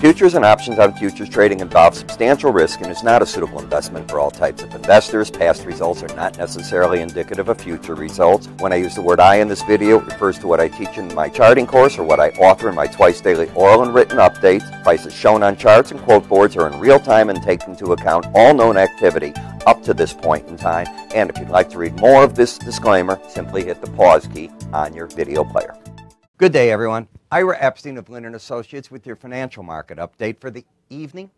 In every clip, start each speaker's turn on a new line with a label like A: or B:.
A: Futures and options on futures trading involve substantial risk and is not a suitable investment for all types of investors. Past results are not necessarily indicative of future results. When I use the word I in this video, it refers to what I teach in my charting course or what I author in my twice daily oral and written updates. Prices shown on charts and quote boards are in real time and take into account all known activity up to this point in time. And if you'd like to read more of this disclaimer, simply hit the pause key on your video player. Good day, everyone. Ira Epstein of Linn & Associates with your financial market update for the evening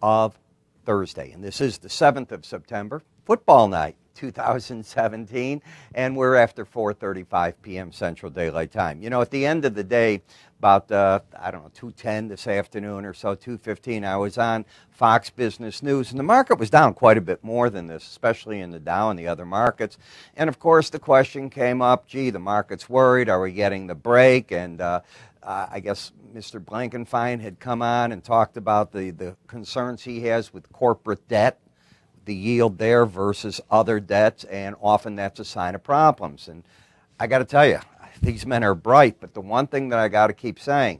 A: of Thursday. And this is the 7th of September, football night 2017, and we're after 4:35 p.m. Central Daylight Time. You know, at the end of the day, about, 2:10 this afternoon or so, 2:15, I was on Fox Business News, and the market was down quite a bit more than this, especially in the Dow and the other markets. And, of course, the question came up, gee, the market's worried, are we getting the break? And I guess Mr. Blankenfein had come on and talked about the concerns he has with corporate debt, the yield there versus other debts, and often that's a sign of problems. And I got to tell you, these men are bright, but the one thing that I got to keep saying,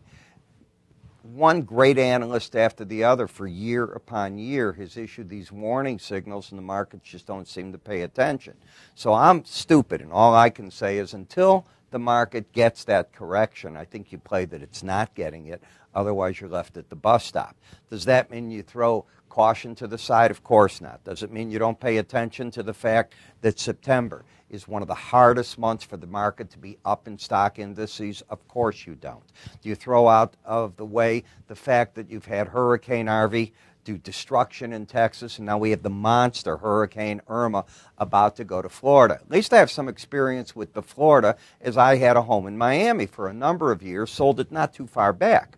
A: one great analyst after the other for year upon year has issued these warning signals, and the markets just don't seem to pay attention. So I'm stupid, and all I can say is until the market gets that correction, I think you play that it's not getting it. Otherwise, you're left at the bus stop. Does that mean you throw caution to the side? Of course not. Does it mean you don't pay attention to the fact that September is one of the hardest months for the market to be up in stock indices? Of course you don't. Do you throw out of the way the fact that you've had Hurricane Harvey do destruction in Texas, and now we have the monster Hurricane Irma about to go to Florida? At least I have some experience with the Florida, as I had a home in Miami for a number of years, sold it not too far back.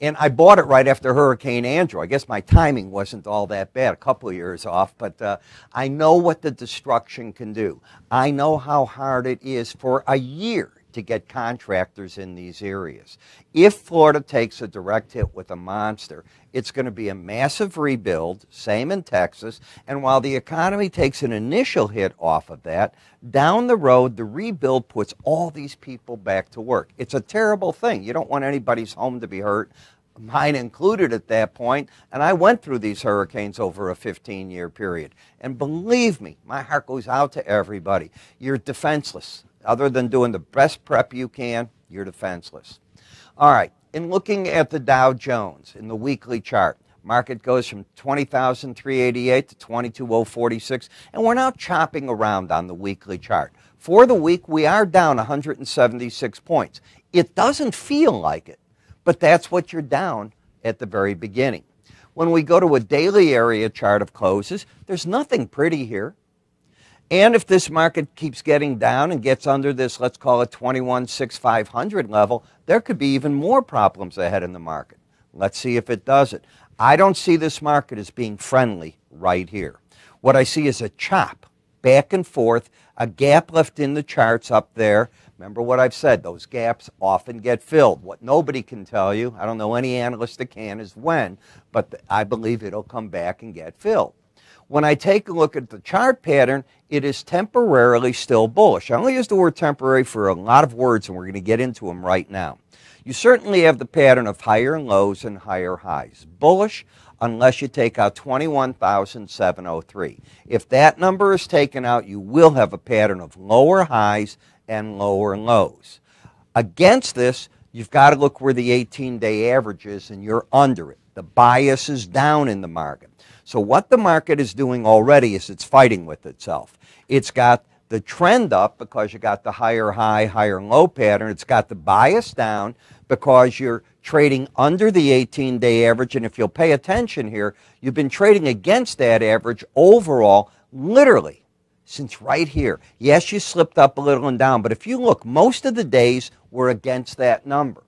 A: And I bought it right after Hurricane Andrew. I guess my timing wasn't all that bad, a couple of years off, but I know what the destruction can do. I know how hard it is for a year to get contractors in these areas. If Florida takes a direct hit with a monster, it's going to be a massive rebuild, same in Texas, and while the economy takes an initial hit off of that, down the road, the rebuild puts all these people back to work. It's a terrible thing. You don't want anybody's home to be hurt, mine included at that point, and I went through these hurricanes over a 15-year period. And believe me, my heart goes out to everybody. You're defenseless. Other than doing the best prep you can, you're defenseless. All right, in looking at the Dow Jones in the weekly chart, market goes from 20,388 to 22,046, and we're now chopping around on the weekly chart. For the week, we are down 176 points. It doesn't feel like it, but that's what you're down at the very beginning. When we go to a daily area chart of closes, there's nothing pretty here. And if this market keeps getting down and gets under this, let's call it 21,600 level, there could be even more problems ahead in the market. Let's see if it does it. I don't see this market as being friendly right here. What I see is a chop back and forth, a gap left in the charts up there. Remember what I've said, those gaps often get filled. What nobody can tell you, I don't know any analyst that can, is when, but I believe it'll come back and get filled. When I take a look at the chart pattern, it is temporarily still bullish. I only use the word temporary for a lot of words, and we're going to get into them right now. You certainly have the pattern of higher lows and higher highs. Bullish unless you take out 21,703. If that number is taken out, you will have a pattern of lower highs and lower lows. Against this, you've got to look where the 18-day average is, and you're under it. The bias is down in the market. So what the market is doing already is it's fighting with itself. It's got the trend up because you got the higher high, higher low pattern. It's got the bias down because you're trading under the 18-day average. And if you'll pay attention here, you've been trading against that average overall, literally, since right here. Yes, you slipped up a little and down, but if you look, most of the days were against that number.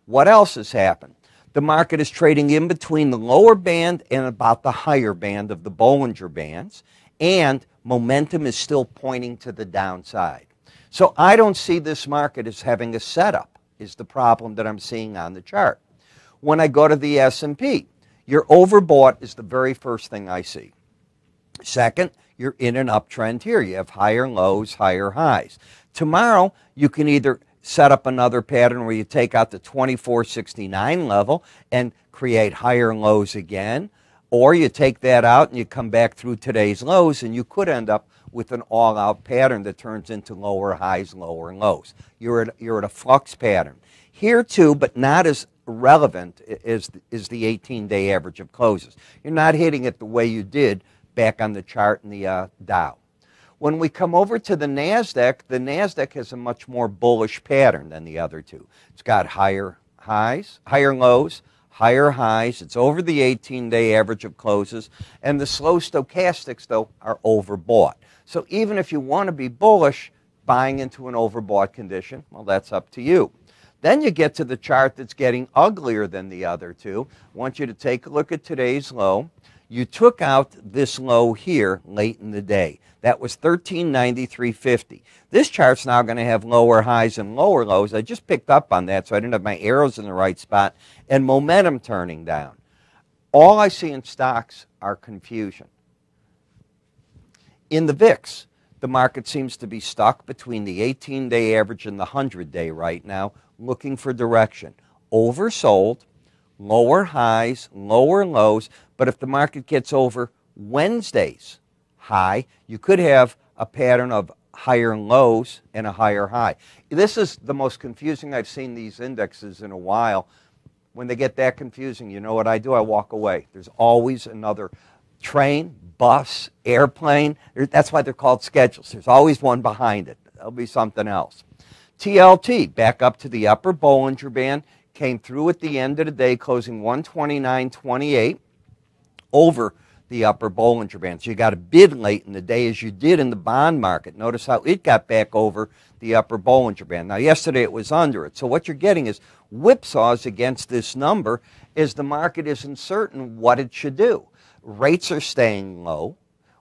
A: What else has happened? The market is trading in between the lower band and about the higher band of the Bollinger Bands, and momentum is still pointing to the downside. So I don't see this market as having a setup, is the problem that I'm seeing on the chart. When I go to the S&P, you're overbought is the very first thing I see. Second, you're in an uptrend here. You have higher lows, higher highs. Tomorrow, you can either set up another pattern where you take out the 2469 level and create higher lows again, or you take that out and you come back through today's lows, and you could end up with an all-out pattern that turns into lower highs, lower lows. You're at a flux pattern. Here too, but not as relevant, is the 18-day average of closes. You're not hitting it the way you did back on the chart in the Dow. When we come over to the NASDAQ has a much more bullish pattern than the other two. It's got higher highs, higher lows, higher highs. It's over the 18-day average of closes. And the slow stochastics, though, are overbought. So even if you want to be bullish, buying into an overbought condition, well, that's up to you. Then you get to the chart that's getting uglier than the other two. I want you to take a look at today's low. You took out this low here late in the day. That was 1393.50. This chart's now going to have lower highs and lower lows. I just picked up on that, so I didn't have my arrows in the right spot, and momentum turning down. All I see in stocks are confusion. In the VIX, the market seems to be stuck between the 18-day average and the 100-day right now, looking for direction. Oversold, lower highs, lower lows, but if the market gets over Wednesday's high, you could have a pattern of higher lows and a higher high. This is the most confusing I've seen these indexes in a while. When they get that confusing, you know what I do? I walk away. There's always another train, bus, airplane. That's why they're called schedules. There's always one behind it. There'll be something else. TLT, back up to the upper Bollinger Band, came through at the end of the day, closing 129.28 over the upper Bollinger Band. So you got a bid late in the day, as you did in the bond market. Notice how it got back over the upper Bollinger Band. Now, yesterday it was under it. So what you're getting is whipsaws against this number as the market isn't certain what it should do. Rates are staying low.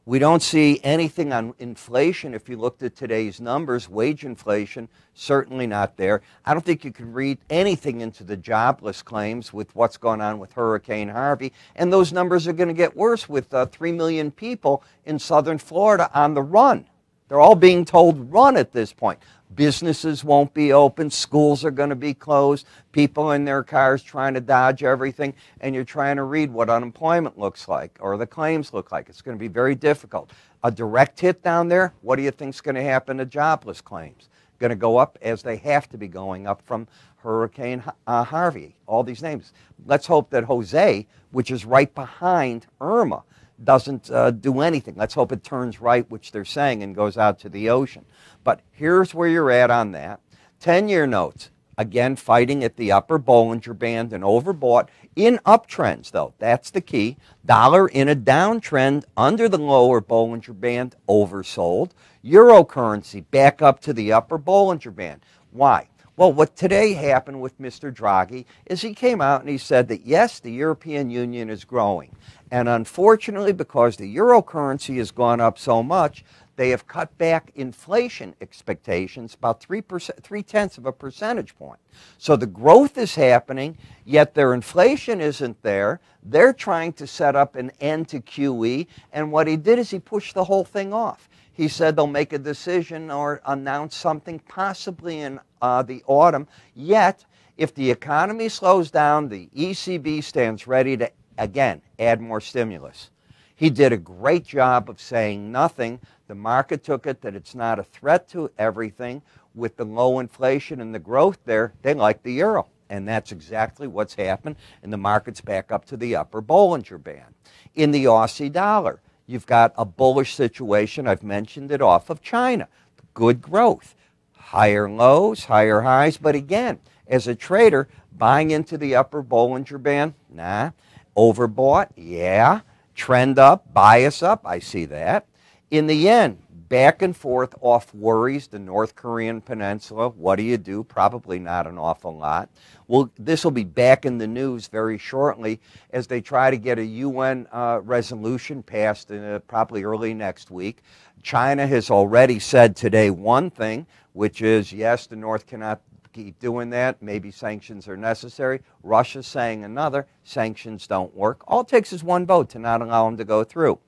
A: We don't see anything on inflation. If you looked at today's numbers, wage inflation, certainly not there. I don't think you could read anything into the jobless claims with what's going on with Hurricane Harvey. And those numbers are going to get worse with 3 million people in southern Florida on the run. They're all being told run at this point. Businesses won't be open. Schools are going to be closed. People in their cars trying to dodge everything. And you're trying to read what unemployment looks like or the claims look like. It's going to be very difficult. A direct hit down there, what do you think is going to happen to jobless claims? Going to go up as they have to be going up from Hurricane Harvey. All these names. Let's hope that Jose, which is right behind Irma, doesn't do anything. Let's hope it turns right, which they're saying, and goes out to the ocean. But here's where you're at on that. 10-year notes, again, fighting at the upper Bollinger Band and overbought in uptrends, though. That's the key. Dollar in a downtrend under the lower Bollinger Band, oversold. Euro currency back up to the upper Bollinger Band. Why? Well, what today happened with Mr. Draghi is he came out and he said that, yes, the European Union is growing. And unfortunately, because the euro currency has gone up so much, they have cut back inflation expectations about 3/10 of a percentage point. So the growth is happening, yet their inflation isn't there. They're trying to set up an end to QE, and what he did is he pushed the whole thing off. He said they'll make a decision or announce something possibly in the autumn. Yet, if the economy slows down, the ECB stands ready to, again, add more stimulus. He did a great job of saying nothing. The market took it that it's not a threat to everything. With the low inflation and the growth there, they like the euro. And that's exactly what's happened. And the market's back up to the upper Bollinger Band. In the Aussie dollar, you've got a bullish situation. I've mentioned it off of China. Good growth. Higher lows, higher highs. But again, as a trader, buying into the upper Bollinger Band, nah. Overbought, yeah. Trend up, bias up, I see that. In the yen, back and forth off worries, the North Korean peninsula. What do you do? Probably not an awful lot. Well, this will be back in the news very shortly as they try to get a UN resolution passed probably early next week. China has already said today one thing, which is, yes, the North cannot keep doing that. Maybe sanctions are necessary. Russia's saying another. Sanctions don't work. All it takes is one vote to not allow them to go through.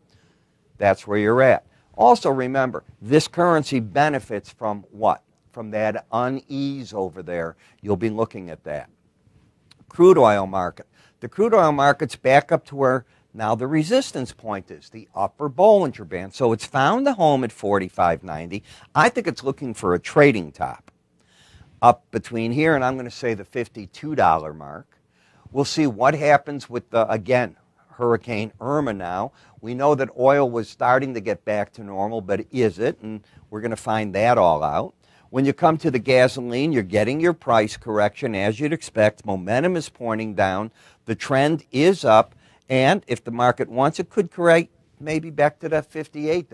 A: That's where you're at. Also remember, this currency benefits from what? from that unease over there. You'll be looking at that. Crude oil market. The crude oil market's back up to where now the resistance point is, the upper Bollinger Band. So it's found a home at 45.90. I think it's looking for a trading top up between here and I'm going to say the $52 mark. We'll see what happens with the, again, Hurricane Irma now. We know that oil was starting to get back to normal, but is it? And we're going to find that all out. When you come to the gasoline, you're getting your price correction as you'd expect. Momentum is pointing down. The trend is up. And if the market wants, it could correct maybe back to that 58,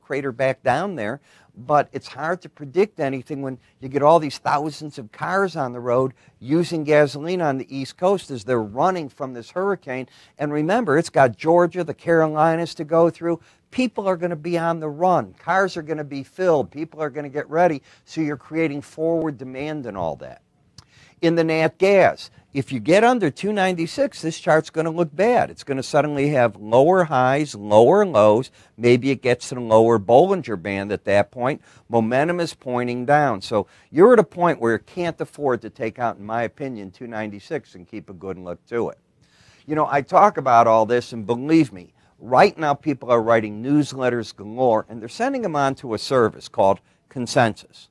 A: crater back down there. But it's hard to predict anything when you get all these thousands of cars on the road using gasoline on the East Coast as they're running from this hurricane. And remember, it's got Georgia, the Carolinas to go through. People are going to be on the run. Cars are going to be filled. People are going to get ready. So you're creating forward demand and all that. In the nat gas, if you get under 296, this chart's going to look bad. It's going to suddenly have lower highs, lower lows. Maybe it gets to the lower Bollinger Band at that point. Momentum is pointing down. So you're at a point where you can't afford to take out, in my opinion, 296 and keep a good look to it. You know, I talk about all this, and believe me, right now people are writing newsletters galore, and they're sending them on to a service called Consensus.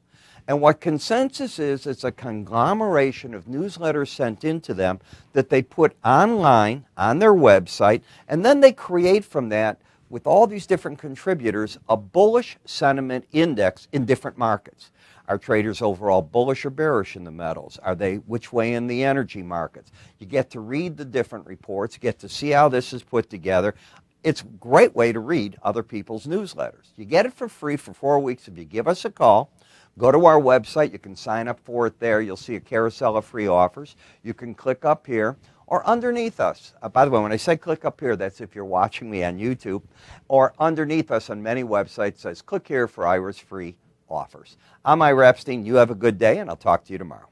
A: And what Consensus is, it's a conglomeration of newsletters sent into them that they put online on their website, and then they create from that, with all these different contributors, a bullish sentiment index in different markets. Are traders overall bullish or bearish in the metals? Are they which way in the energy markets? You get to read the different reports, get to see how this is put together. It's a great way to read other people's newsletters. You get it for free for 4 weeks if you give us a call. Go to our website. You can sign up for it there. You'll see a carousel of free offers. You can click up here or underneath us. By the way, when I say click up here, that's if you're watching me on YouTube. Or underneath us on many websites says click here for Ira's free offers. I'm Ira Epstein. You have a good day, and I'll talk to you tomorrow.